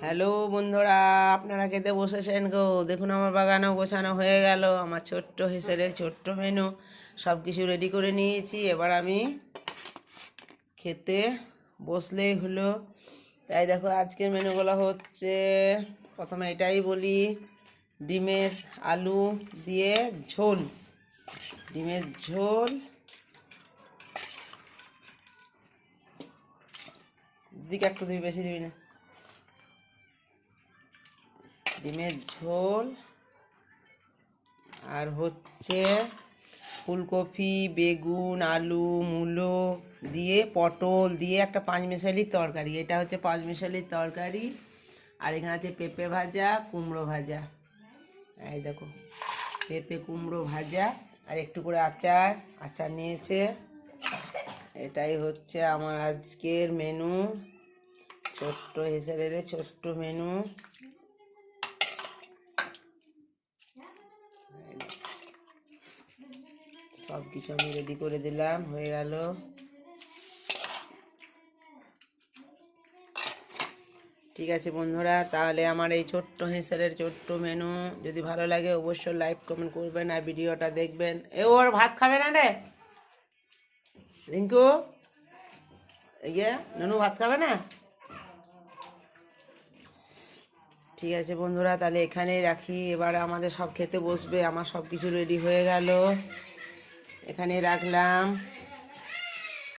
Hello বন্ধুরা, আপনারা খেতে বসেছেন গো। দেখুন আমার বাগানও গোছানো হয়ে গেল। আমার ছোট্ট হেসেলের ছোট্ট মেনু সব কিছু রেডি করে নিয়েছি। এবার আমি খেতে বসলেই হলো। তাই দেখো আজকের মেনুগুলো হচ্ছে, প্রথমে এটাই বলি, ডিমের আলু দিয়ে ঝোল। ডিমের ঝোল, দিকে একটু দিবি, বেশি দিবি না। ডিমের ঝোল আর হচ্ছে ফুলকপি, বেগুন, আলু, মূলো দিয়ে, পটল দিয়ে একটা পাঁচমিশালির তরকারি। এটা হচ্ছে পাঁচমিশালির তরকারি। আর এখানে আছে পেঁপে ভাজা, কুমড়ো ভাজা। এই দেখো, পেঁপে কুমড়ো ভাজা আর একটু করে আচার নিয়েছে। এটাই হচ্ছে আমার আজকের মেনু, ছোট্ট হেসেলের ছোট্ট মেনু। সব কিছু আমি রেডি করে দিলাম, হয়ে গেল। ঠিক আছে বন্ধুরা, তাহলে আমার এই ছোট্ট হেসেলের ছোট্ট মেনু যদি ভালো লাগে অবশ্যই লাইক কমেন্ট করবেন আর ভিডিওটা দেখবেন। ওর ভাত খাবে না রে রিঙ্কু, এই যে নুনু ভাত খাবে না। ঠিক আছে বন্ধুরা, তাহলে এখানেই রাখি। এবার আমাদের সব খেতে বসবে। আমার সব কিছু রেডি হয়ে গেল, এখানেই রাখলাম।